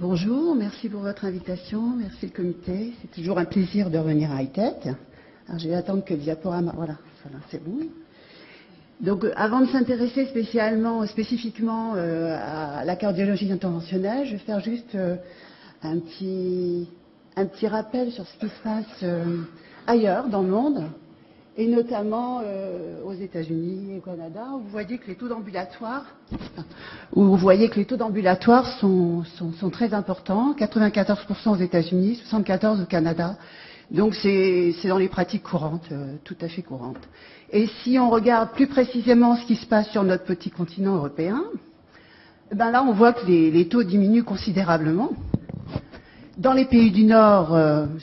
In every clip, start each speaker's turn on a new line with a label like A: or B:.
A: Bonjour, merci pour votre invitation, merci le comité. C'est toujours un plaisir de revenir à High-Tech. Alors je vais attendre que le diaporama... Voilà, c'est bon. Donc avant de s'intéresser spécifiquement à la cardiologie interventionnelle, je vais faire juste un petit rappel sur ce qui se passe ailleurs dans le monde, et notamment aux États-Unis et au Canada, où vous voyez que les taux d'ambulatoire sont très importants, 94% aux États-Unis, 74% au Canada. Donc c'est dans les pratiques courantes, tout à fait courantes. Et si on regarde plus précisément ce qui se passe sur notre petit continent européen, ben là on voit que les taux diminuent considérablement. Dans les pays du Nord,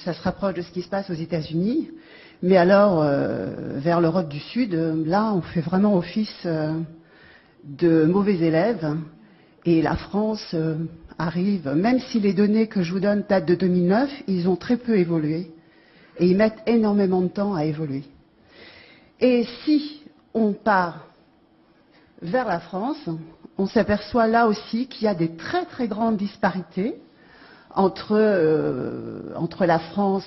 A: ça se rapproche de ce qui se passe aux États-Unis, mais alors vers l'Europe du Sud, là on fait vraiment office de mauvais élèves, et la France arrive, même si les données que je vous donne datent de 2009, ils ont très peu évolué. Et ils mettent énormément de temps à évoluer. Et si on part vers la France, on s'aperçoit là aussi qu'il y a des très très grandes disparités entre la France,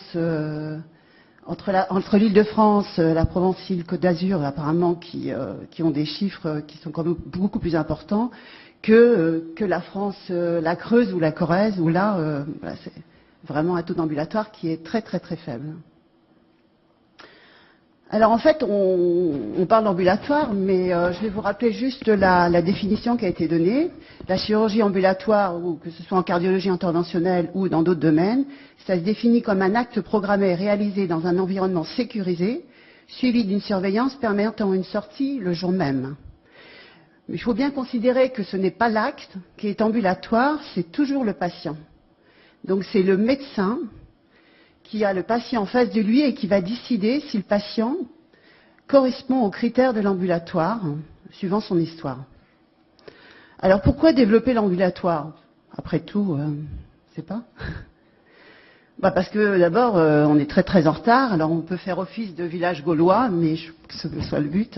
A: entre l'Île-de-France, la Provence-Île, Côte d'Azur, apparemment qui ont des chiffres qui sont quand même beaucoup plus importants que la France, la Creuse ou la Corrèze, où là, c'est vraiment un taux d'ambulatoire qui est très très très faible. Alors en fait, on parle d'ambulatoire, mais je vais vous rappeler juste la définition qui a été donnée. La chirurgie ambulatoire, ou que ce soit en cardiologie interventionnelle ou dans d'autres domaines, ça se définit comme un acte programmé réalisé dans un environnement sécurisé, suivi d'une surveillance permettant une sortie le jour même. Mais il faut bien considérer que ce n'est pas l'acte qui est ambulatoire, c'est toujours le patient. Donc c'est le médecin qui a le patient en face de lui et qui va décider si le patient correspond aux critères de l'ambulatoire, suivant son histoire. Alors pourquoi développer l'ambulatoire? Après tout, je ne sais pas. Parce que d'abord, on est très très en retard, alors on peut faire office de village gaulois, mais que ce soit le but.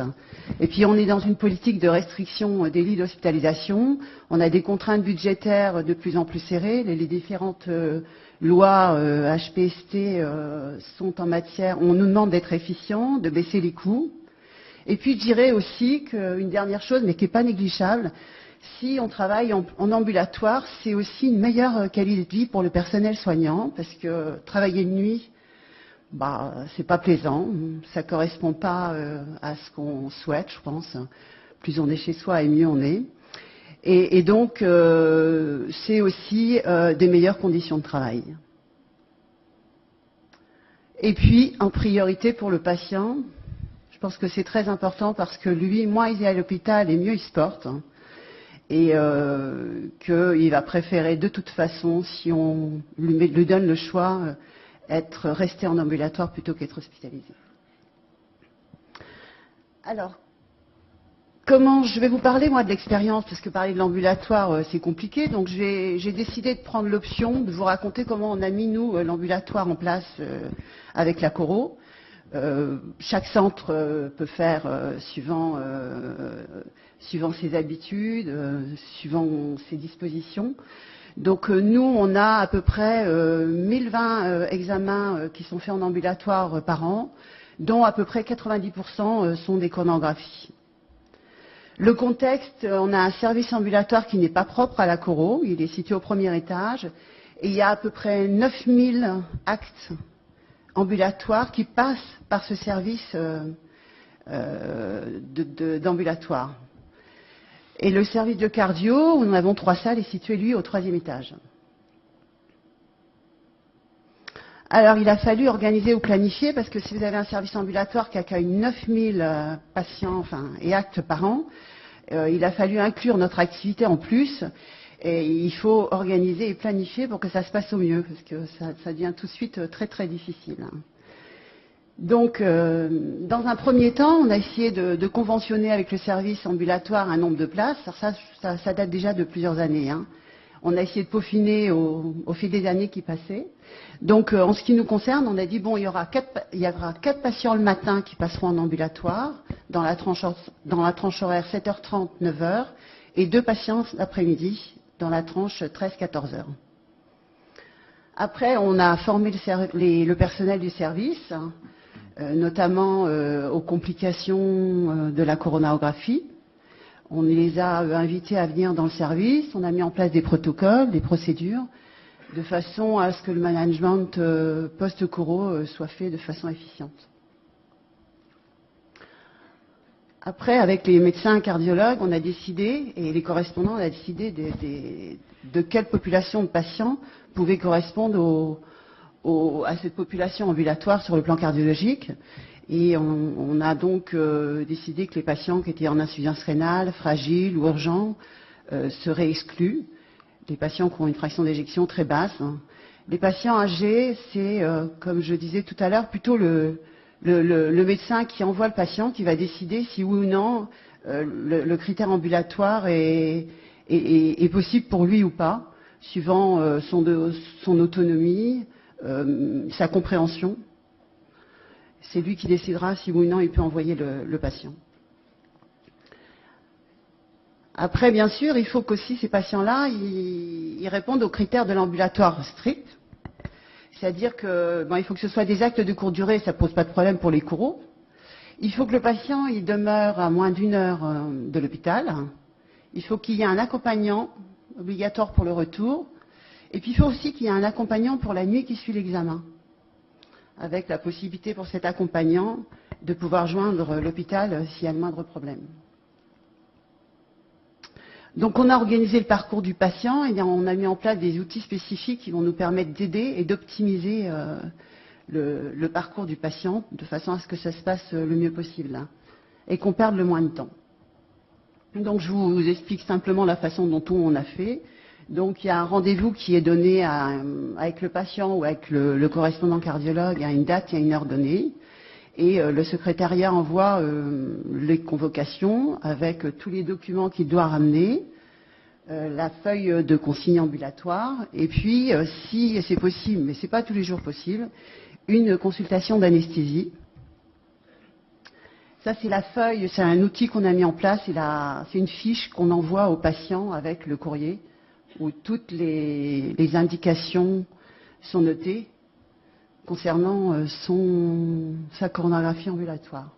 A: Et puis on est dans une politique de restriction des lits d'hospitalisation, on a des contraintes budgétaires de plus en plus serrées, les différentes lois HPST sont en matière, on nous demande d'être efficient, de baisser les coûts. Et puis je dirais aussi qu'une dernière chose, mais qui n'est pas négligeable, si on travaille en ambulatoire, c'est aussi une meilleure qualité de vie pour le personnel soignant, parce que travailler de nuit, c'est pas plaisant, ça correspond pas à ce qu'on souhaite, je pense. Plus on est chez soi et mieux on est. Et donc, c'est aussi des meilleures conditions de travail. Et puis, en priorité pour le patient, je pense que c'est très important parce que lui, moins il est à l'hôpital et mieux il se porte. Et qu'il va préférer de toute façon, si on lui donne le choix, rester en ambulatoire plutôt qu'être hospitalisé. Alors, je vais vous parler moi de l'expérience, parce que parler de l'ambulatoire c'est compliqué, donc j'ai décidé de prendre l'option de vous raconter comment on a mis nous l'ambulatoire en place avec la Coro. Chaque centre peut faire suivant ses habitudes, suivant ses dispositions. Donc nous, on a à peu près 1020 examens qui sont faits en ambulatoire par an, dont à peu près 90% sont des chronographies. Le contexte, on a un service ambulatoire qui n'est pas propre à la Coro, il est situé au premier étage, et il y a à peu près 9000 actes ambulatoires qui passent par ce service d'ambulatoire. Et le service de cardio, où nous avons 3 salles, est situé, lui, au 3e étage. Alors, il a fallu organiser ou planifier, parce que si vous avez un service ambulatoire qui accueille 9000 patients et actes par an, il a fallu inclure notre activité en plus. Et il faut organiser et planifier pour que ça se passe au mieux, parce que ça devient tout de suite très très difficile. Donc, dans un premier temps, on a essayé de conventionner avec le service ambulatoire un nombre de places. Alors ça date déjà de plusieurs années. On a essayé de peaufiner au fil des années qui passaient. Donc, en ce qui nous concerne, on a dit, bon, il y aura 4 patients le matin qui passeront en ambulatoire, dans la tranche horaire 7h30, 9h, et 2 patients l'après-midi, dans la tranche 13-14 heures. Après, on a formé le personnel du service, notamment aux complications de la coronarographie. On les a invités à venir dans le service. On a mis en place des protocoles, des procédures, de façon à ce que le management post-coro soit fait de façon efficiente. Après, avec les médecins cardiologues, on a décidé, et les correspondants, on a décidé de quelle population de patients pouvait correspondre à cette population ambulatoire sur le plan cardiologique. Et on a donc décidé que les patients qui étaient en insuffisance rénale, fragiles ou urgents, seraient exclus. Les patients qui ont une fraction d'éjection très basse. Les patients âgés, c'est, comme je disais tout à l'heure, plutôt le médecin qui envoie le patient qui va décider si oui ou non le critère ambulatoire est possible pour lui ou pas, suivant son autonomie, sa compréhension. C'est lui qui décidera si oui ou non il peut envoyer le patient. Après, bien sûr, il faut qu'aussi ces patients-là, ils répondent aux critères de l'ambulatoire strict. C'est-à-dire que il faut que ce soit des actes de courte durée, ça ne pose pas de problème pour les coraux. Il faut que le patient il demeure à moins d'1 heure de l'hôpital. Il faut qu'il y ait un accompagnant obligatoire pour le retour. Et puis il faut aussi qu'il y ait un accompagnant pour la nuit qui suit l'examen, avec la possibilité pour cet accompagnant de pouvoir joindre l'hôpital s'il y a le moindre problème. Donc on a organisé le parcours du patient et on a mis en place des outils spécifiques qui vont nous permettre d'aider et d'optimiser le parcours du patient de façon à ce que ça se passe le mieux possible et qu'on perde le moins de temps. Donc je vous explique simplement la façon dont on a fait. Donc il y a un rendez-vous qui est donné avec le patient ou avec le correspondant cardiologue à une date et à une heure donnée. Et le secrétariat envoie les convocations avec tous les documents qu'il doit ramener, la feuille de consigne ambulatoire, et puis, si c'est possible, mais ce n'est pas tous les jours possible, une consultation d'anesthésie. Ça, c'est la feuille, c'est un outil qu'on a mis en place, c'est une fiche qu'on envoie au patient avec le courrier, où toutes les indications sont notées concernant sa coronarographie ambulatoire.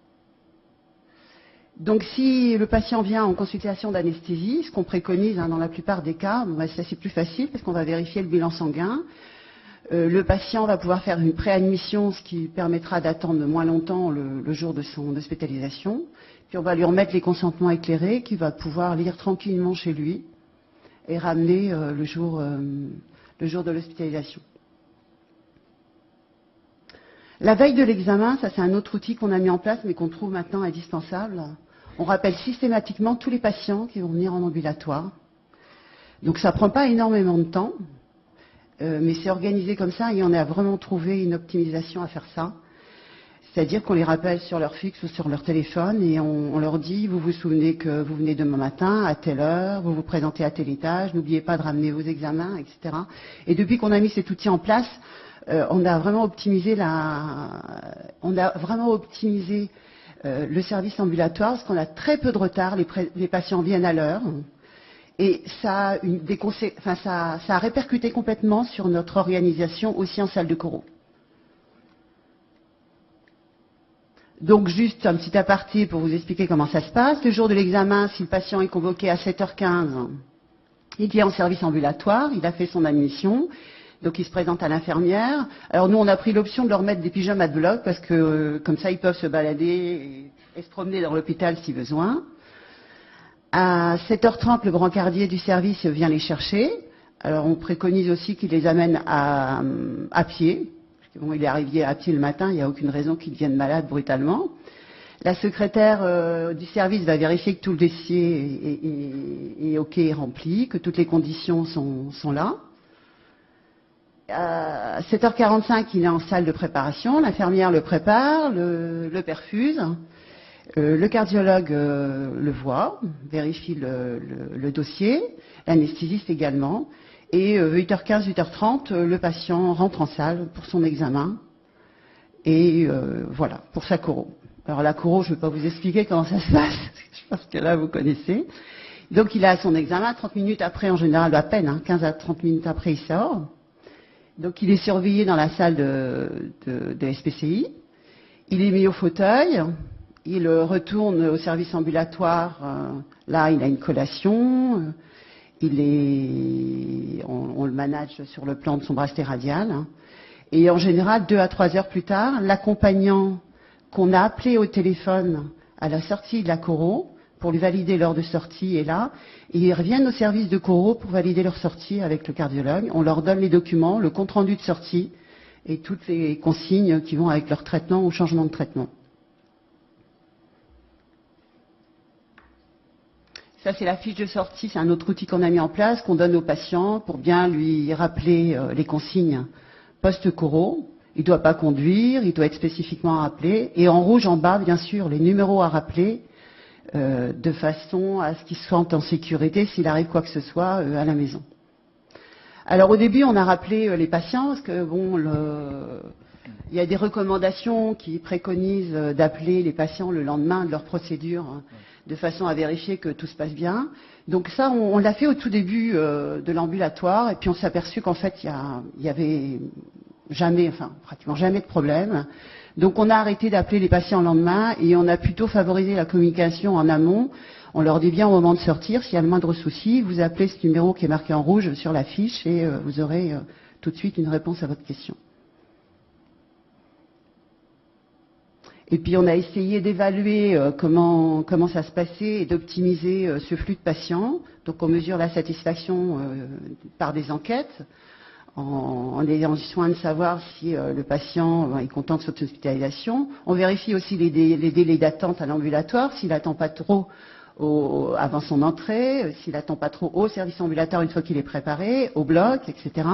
A: Donc si le patient vient en consultation d'anesthésie, ce qu'on préconise dans la plupart des cas, ça c'est plus facile parce qu'on va vérifier le bilan sanguin. Le patient va pouvoir faire une préadmission, ce qui permettra d'attendre moins longtemps le jour de son hospitalisation. Puis on va lui remettre les consentements éclairés qu'il va pouvoir lire tranquillement chez lui et ramener le jour de l'hospitalisation. La veille de l'examen, ça c'est un autre outil qu'on a mis en place mais qu'on trouve maintenant indispensable. On rappelle systématiquement tous les patients qui vont venir en ambulatoire. Donc ça ne prend pas énormément de temps, mais c'est organisé comme ça et on a vraiment trouvé une optimisation à faire ça. C'est-à-dire qu'on les rappelle sur leur fixe ou sur leur téléphone et on leur dit, vous vous souvenez que vous venez demain matin à telle heure, vous vous présentez à tel étage, n'oubliez pas de ramener vos examens, etc. Et depuis qu'on a mis cet outil en place, on a vraiment optimisé le service ambulatoire parce qu'on a très peu de retard, les patients viennent à l'heure et ça a répercuté complètement sur notre organisation aussi en salle de coro. Donc juste un petit aparté pour vous expliquer comment ça se passe. Le jour de l'examen, si le patient est convoqué à 7h15, il vient en service ambulatoire, il a fait son admission. Donc il se présente à l'infirmière. Alors nous on a pris l'option de leur mettre des pyjamas de bloc parce que comme ça ils peuvent se balader et se promener dans l'hôpital si besoin. À 7h30 le grand cardier du service vient les chercher. Alors on préconise aussi qu'il les amène à pied. Parce que bon, il est arrivé à pied le matin, il n'y a aucune raison qu'il devienne malade brutalement. La secrétaire du service va vérifier que tout le dossier est OK, rempli, que toutes les conditions sont là. À 7h45, il est en salle de préparation, l'infirmière le prépare, le perfuse, le cardiologue le voit, vérifie le dossier, l'anesthésiste également, et 8h15, 8h30, le patient rentre en salle pour son examen, et voilà, pour sa coro. Alors la coro, je ne vais pas vous expliquer comment ça se passe, je pense que là vous connaissez. Donc il a son examen, 30 minutes après, en général à peine, 15 à 30 minutes après il sort. Donc il est surveillé dans la salle de SPCI. Il est mis au fauteuil. Il retourne au service ambulatoire. Là, il a une collation. On le manage sur le plan de son bracelet radial. Et en général, 2 à 3 heures plus tard, l'accompagnant qu'on a appelé au téléphone à la sortie de la Coro pour lui valider l'heure de sortie est là. Et ils reviennent au service de Coro pour valider leur sortie avec le cardiologue. On leur donne les documents, le compte-rendu de sortie et toutes les consignes qui vont avec leur traitement ou changement de traitement. Ça, c'est la fiche de sortie. C'est un autre outil qu'on a mis en place, qu'on donne au patient pour bien lui rappeler les consignes post-Coro. Il ne doit pas conduire, il doit être spécifiquement rappelé. Et en rouge en bas, bien sûr, les numéros à rappeler de façon à ce qu'il se sente en sécurité s'il arrive quoi que ce soit à la maison. Alors au début, on a rappelé les patients parce que bon, il y a des recommandations qui préconisent d'appeler les patients le lendemain de leur procédure de façon à vérifier que tout se passe bien. Donc ça, on l'a fait au tout début de l'ambulatoire et puis on s'est aperçu qu'en fait, il y avait pratiquement jamais de problème. Donc on a arrêté d'appeler les patients le lendemain et on a plutôt favorisé la communication en amont. On leur dit bien au moment de sortir, s'il y a le moindre souci, vous appelez ce numéro qui est marqué en rouge sur la fiche et vous aurez tout de suite une réponse à votre question. Et puis on a essayé d'évaluer comment ça se passait et d'optimiser ce flux de patients. Donc on mesure la satisfaction par des enquêtes, en ayant soin de savoir si le patient est content de son hospitalisation. On vérifie aussi les délais d'attente à l'ambulatoire, s'il n'attend pas trop avant son entrée, s'il n'attend pas trop au service ambulatoire une fois qu'il est préparé, au bloc, etc.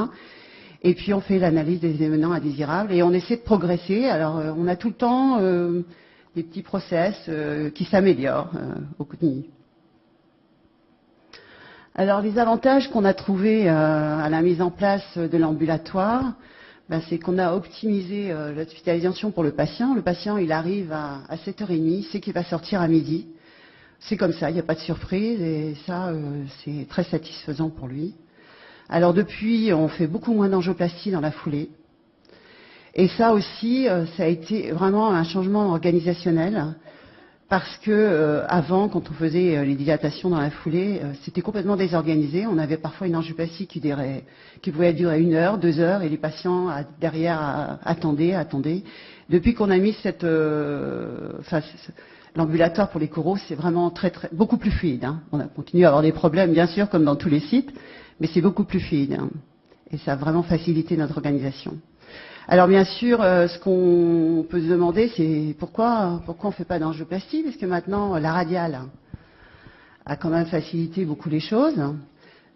A: Et puis on fait l'analyse des événements indésirables et on essaie de progresser. Alors on a tout le temps des petits process qui s'améliorent au quotidien. Alors les avantages qu'on a trouvés à la mise en place de l'ambulatoire, c'est qu'on a optimisé l'hospitalisation pour le patient. Le patient, il arrive à 7h30, il sait qu'il va sortir à midi. C'est comme ça, il n'y a pas de surprise et ça, c'est très satisfaisant pour lui. Alors depuis, on fait beaucoup moins d'angioplastie dans la foulée. Et ça aussi, ça a été vraiment un changement organisationnel. Parce que avant, quand on faisait les dilatations dans la foulée, c'était complètement désorganisé. On avait parfois une angioplastie qui pouvait durer 1 heure, 2 heures, et les patients derrière attendaient. Depuis qu'on a mis l'ambulatoire pour les coraux, c'est vraiment beaucoup plus fluide. On a continué à avoir des problèmes, bien sûr, comme dans tous les sites, mais c'est beaucoup plus fluide. Et ça a vraiment facilité notre organisation. Alors bien sûr, ce qu'on peut se demander, c'est pourquoi on ne fait pas d'angioplastie, parce que maintenant, la radiale a quand même facilité beaucoup les choses.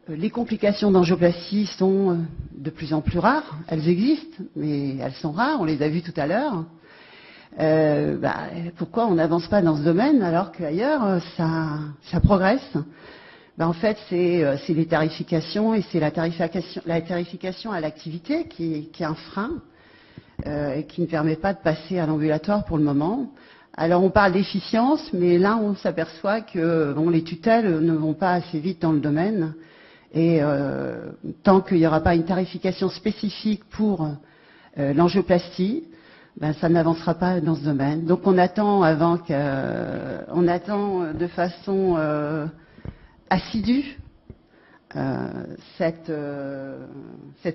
A: Les complications d'angioplastie sont de plus en plus rares. Elles existent, mais elles sont rares, on les a vues tout à l'heure. Pourquoi on n'avance pas dans ce domaine alors qu'ailleurs, ça progresse? En fait, c'est les tarifications et c'est la tarification à l'activité qui est un frein. Et qui ne permet pas de passer à l'ambulatoire pour le moment. Alors on parle d'efficience, mais là on s'aperçoit que les tutelles ne vont pas assez vite dans le domaine. Et tant qu'il n'y aura pas une tarification spécifique pour l'angioplastie, ça n'avancera pas dans ce domaine. Donc on attend de façon assidue cette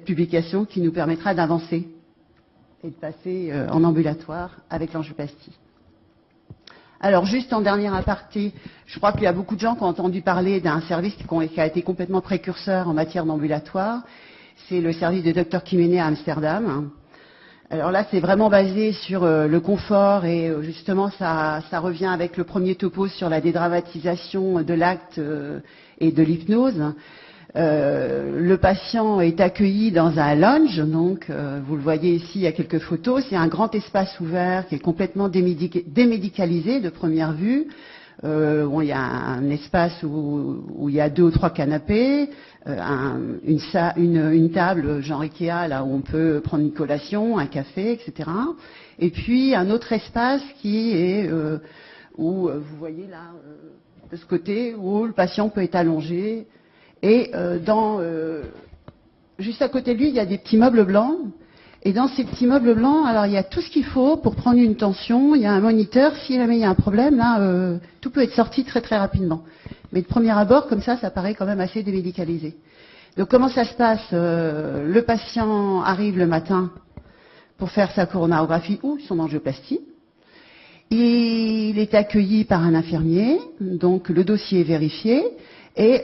A: publication qui nous permettra d'avancer et de passer en ambulatoire avec l'angioplastie. Alors juste en dernier aparté, je crois qu'il y a beaucoup de gens qui ont entendu parler d'un service qui a été complètement précurseur en matière d'ambulatoire. C'est le service de Dr Kiménée à Amsterdam. Alors là, c'est vraiment basé sur le confort et justement, ça revient avec le premier topo sur la dédramatisation de l'acte et de l'hypnose. Le patient est accueilli dans un lounge, donc vous le voyez ici, il y a quelques photos. C'est un grand espace ouvert qui est complètement démédicalisé de première vue. Il y a un espace où il y a 2 ou 3 canapés, une table genre Ikea là où on peut prendre une collation, un café, etc. Et puis un autre espace qui est où vous voyez là de ce côté où le patient peut être allongé. Et dans juste à côté de lui, il y a des petits meubles blancs. Et dans ces petits meubles blancs, alors il y a tout ce qu'il faut pour prendre une tension. Il y a un moniteur. Si jamais il y a un problème, là, tout peut être sorti très très rapidement. Mais de premier abord, comme ça paraît quand même assez démédicalisé. Donc comment ça se passe? Le patient arrive le matin pour faire sa coronarographie ou son angioplastie. Il est accueilli par un infirmier, donc le dossier est vérifié et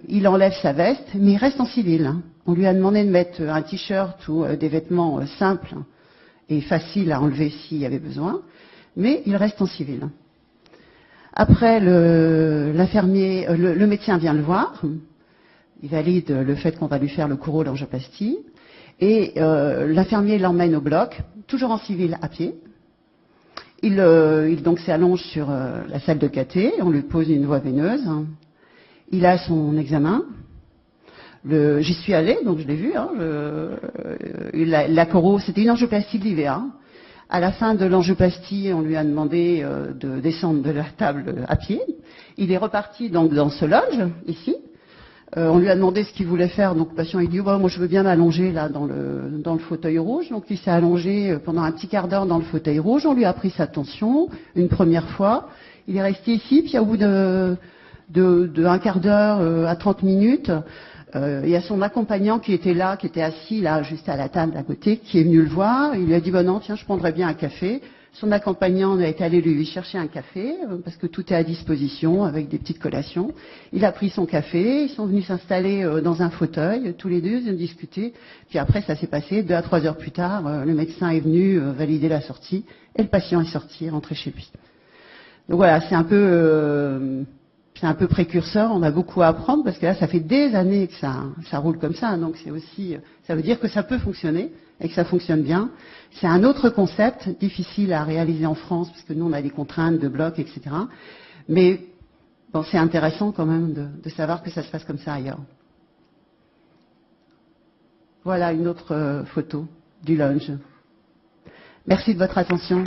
A: il enlève sa veste, mais il reste en civil. Hein. On lui a demandé de mettre un t-shirt ou des vêtements simples et faciles à enlever s'il y avait besoin, mais il reste en civil. Après, le médecin vient le voir, il valide le fait qu'on va lui faire le couro l'angioplastie, et l'infirmier l'emmène au bloc, toujours en civil à pied. Il donc s'allonge sur la salle de cathé, on lui pose une voie veineuse, il a son examen. J'y suis allée, donc je l'ai vu. Hein, la choro, c'était une angioplastie de l'IVA. À la fin de l'angioplastie, on lui a demandé de descendre de la table à pied. Il est reparti donc dans ce loge, ici. On lui a demandé ce qu'il voulait faire. Donc le patient il dit oh, bah, moi je veux bien m'allonger là dans le fauteuil rouge. Donc il s'est allongé pendant un petit quart d'heure dans le fauteuil rouge. On lui a pris sa tension une première fois. Il est resté ici. Puis au bout de un quart d'heure à 30 minutes, il y a son accompagnant qui était là, qui était assis là, juste à la table à côté, qui est venu le voir. Il lui a dit bah non, tiens, je prendrais bien un café. Son accompagnant est allé lui chercher un café parce que tout est à disposition avec des petites collations. Il a pris son café, ils sont venus s'installer dans un fauteuil, tous les deux, ils ont discuté. Puis après, ça s'est passé 2 à 3 heures plus tard. Le médecin est venu valider la sortie et le patient est sorti, rentré chez lui. Donc voilà, c'est un peu précurseur, on a beaucoup à apprendre parce que là, ça fait des années que ça roule comme ça. Donc c'est aussi, ça veut dire que ça peut fonctionner et que ça fonctionne bien. C'est un autre concept difficile à réaliser en France parce que nous, on a des contraintes de bloc, etc. Mais bon, c'est intéressant quand même de savoir que ça se passe comme ça ailleurs. Voilà une autre photo du lounge. Merci de votre attention.